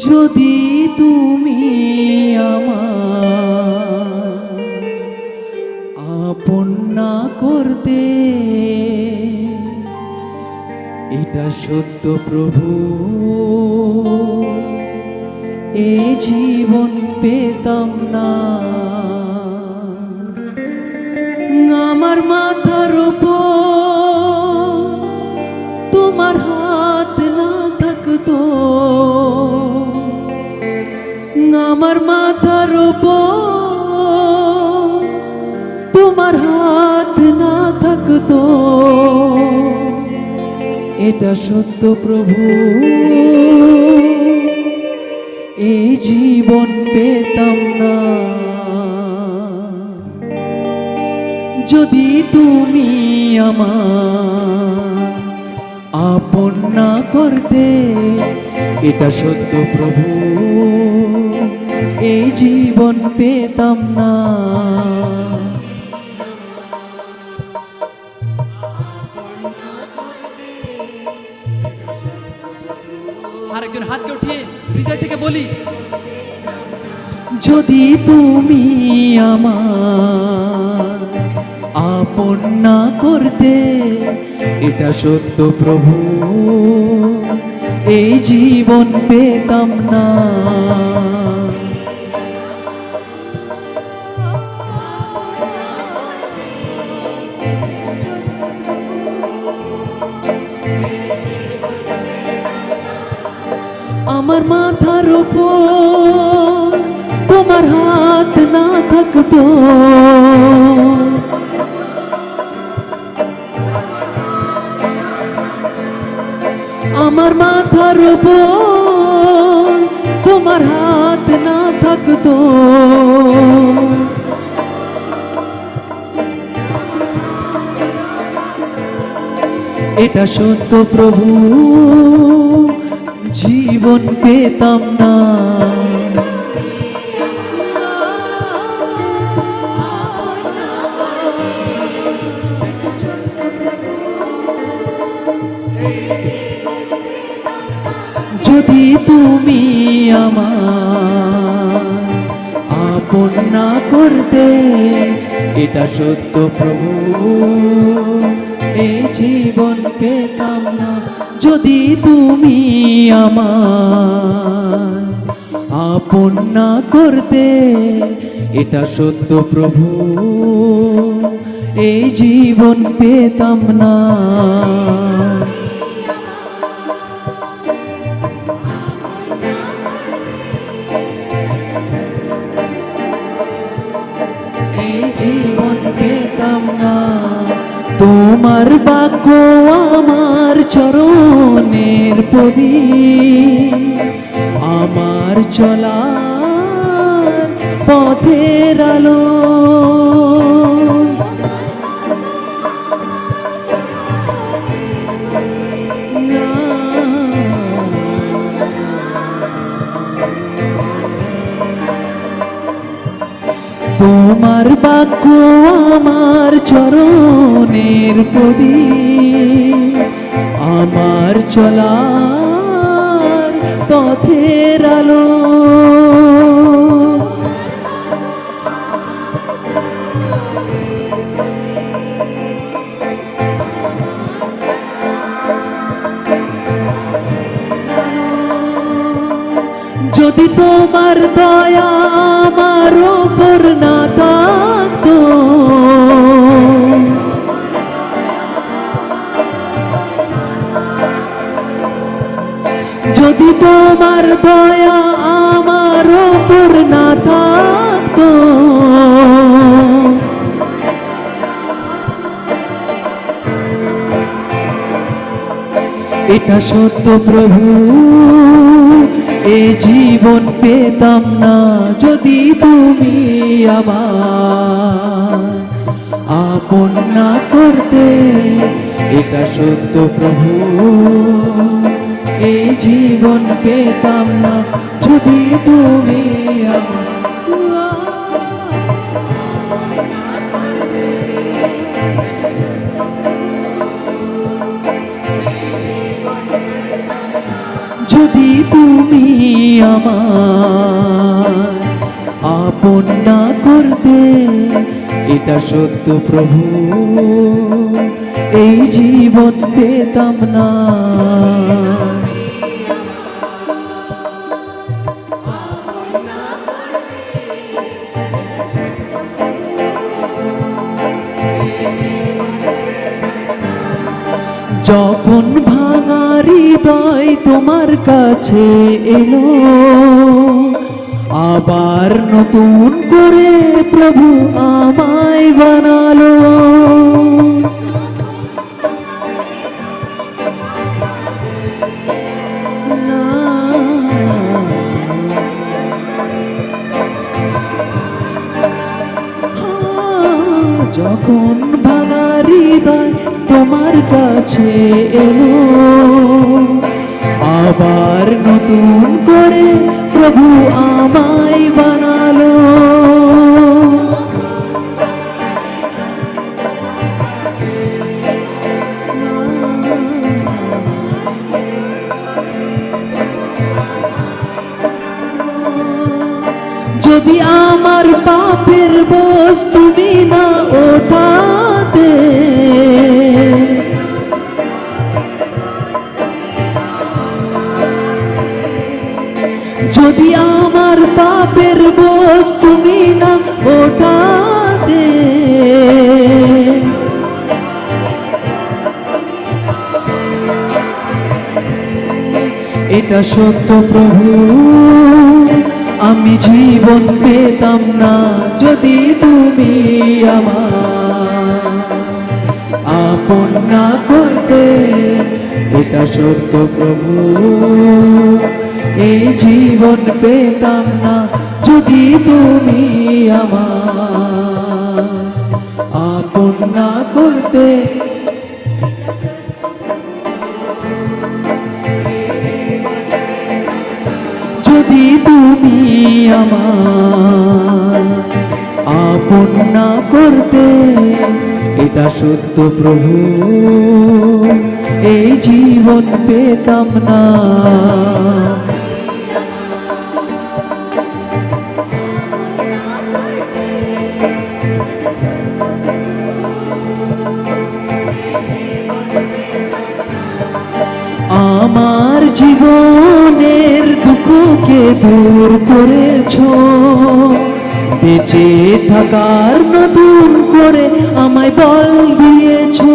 যদি তুমি আমার আপন না করতে, এটা সত্য প্রভু, এ জীবন পেতাম না। আমার মাথার উপর তোমার হাত না থাকতো, আমার মাথার উপর তোমার হাত না থাকতো, এটা সত্য প্রভু, এই জীবন পেতাম না। যদি তুমি আমার আপন না করতে, এটা সত্য প্রভু, এই জীবন পেতাম না। আরেকজন হাতকে উঠিয়ে হৃদয় থেকে বলি, যদি তুমি আমার আপন না করতে, এটা সত্য প্রভু, এই জীবন পেতাম না। আমার মাথার উপর তোমার হাত না থাকতো, আমার মাথার উপর তোমার হাত না থাকতো, এটা সত্য প্রভু, জীবন পেতাম না। যদি তুমি আমার আপন না করতে, এটা সত্য প্রভু, এই জীবন পেতাম না। যদি তুমি আমার আপন না করতে, এটা সত্য প্রভু, এই জীবন পেতাম না। এই জীবন পেতাম না। তোমার বাক্য আমার চরণের প্রদীপ, আমার চলার পথের আলো। তোমার বাক্য আমার চরণের প্রদীপ, আমার চলার পথের আলো। যদি তোমার দয়া আমার উপর না থাকতো, যদি তোমার দয়া আমার উপর না থাকতো, এটা সত্য প্রভু, এ জীবন পেতাম না। যদি তুমি আমার আপন না করতে, এটা সত্য প্রভু, এই জীবন পেতাম না। যদি তুমি আমার যদি তুমি আমায় আপন না করতে, এটা সত্য প্রভু, এই জীবন পেতাম না। যখন ভাঙা হৃদয় তোমার কাছে এলো, আবার নতুন করে প্রভু আমায় বানালো। না, যখন ভাঙা হৃদয় তোমার কাছে এলো, আবার নতুন করে প্রভু আমায় বানালো। যদি আমার পাপের বোঝ তুমি না ওঠাতে, যদি আমার পাপের বোঝ তুমি না ওঠাতে, এটা সত্য প্রভু, আমি জীবন পেতাম না যদি তুমি আমার আপন না করতে। এটা সত্য প্রভু, এই জীবন পেতাম না যদি তুমি আমার আপন না করতে। যদি তুমি আমার আপন না করতে, এটা সত্য প্রভু, এই জীবন পেতাম না। আমার জীবনের দুঃখকে দূর করেছো, বেঁচে থাকার নতুন করে আমায় বল দিয়েছো।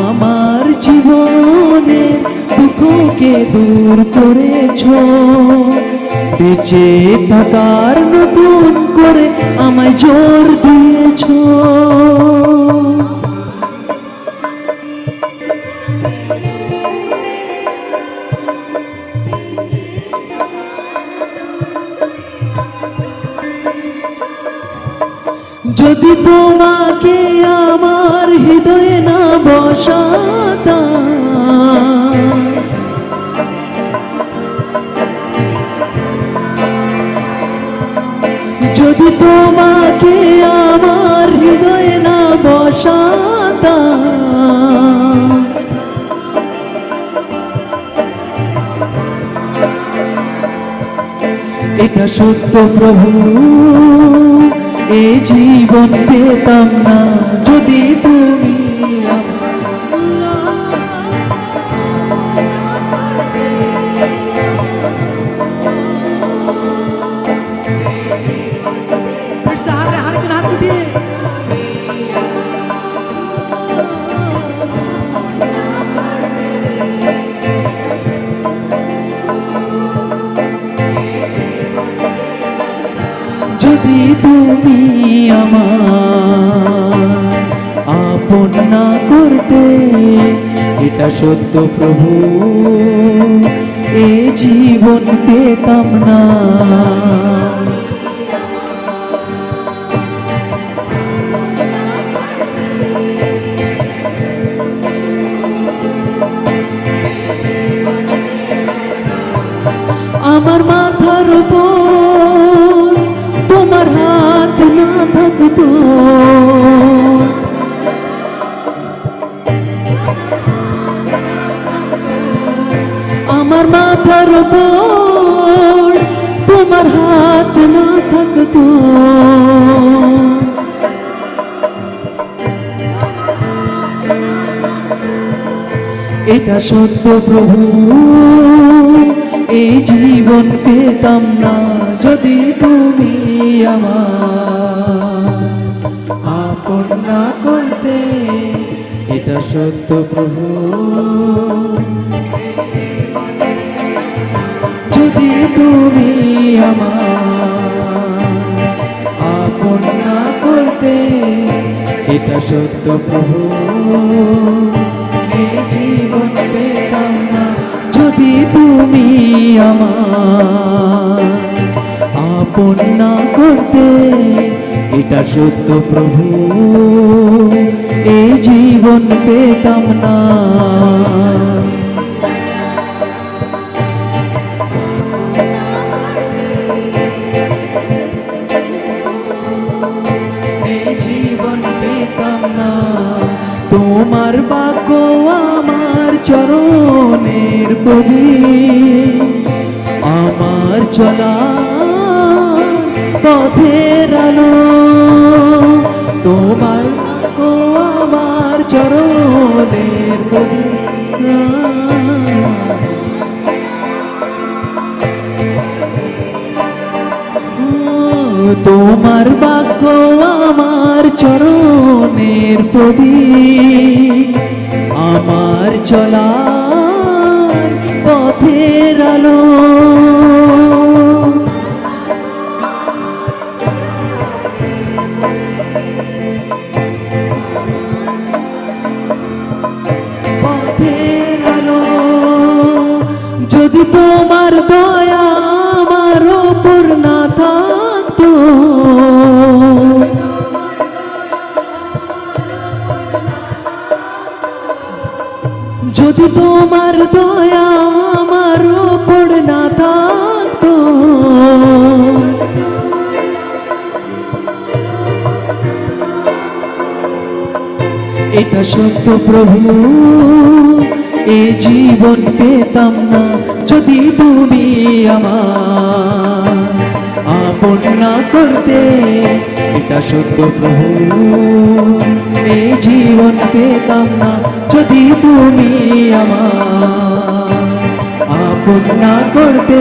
আমার জীবনের দুঃখকে দূর করেছো, বেঁচে থাকার নতুন করে আমায় জোর দিয়েছো। যদি তোমাকে আমার হৃদয়ে না বসাতাম, যদি তোমাকে আমার হৃদয়ে না বসাতাম, এটা সত্য প্রভু, এই জীবন পেতাম না যদি তুমি যদি তুমি আমার আপন না করতে, এটা সত্য প্রভু, এ জীবন পেতাম না। আমার মাথার উপর এটা সত্য প্রভু, এই জীবন পেতাম না যদি তুমি আমার আপন না করতে। এটা সত্য প্রভু, যদি তুমি আমার আপন না করতে। এটা সত্য প্রভু, এই জীবন পেতাম না যদি তুমি আমার আপন না করতে। এটা সত্য প্রভু, এই জীবন পেতাম না। এই জীবন পেতাম না, তোমার বাক্য আমার চরণের প্রদীপ, আমার চলা পথের আলো। তোমার বাক্য আমার চরণের প্রদীপ, তোমার বাক্য আমার চরণের প্রদীপ, আমার চলার পথের আলো। পথের আলো, যদি তোমার দয়া আমার উপর না থাকতো, যদি তোমার দয়া আমার উপর না থাকতো। এটা সত্য প্রভু, এই জীবন পেতাম না যদি তুমি আমার আপন না করতে। এটা সত্য প্রভু, এই জীবন পেতাম না যদি তুমি আমার আপন না করতে।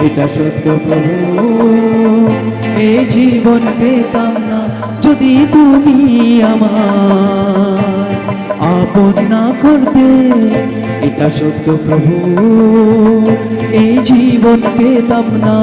এটা সত্য প্রভু, এই জীবন পেতাম না যদি তুমি আমার আপন না করতে। এটা সত্য প্রভু, এই জীবন পেতাম না।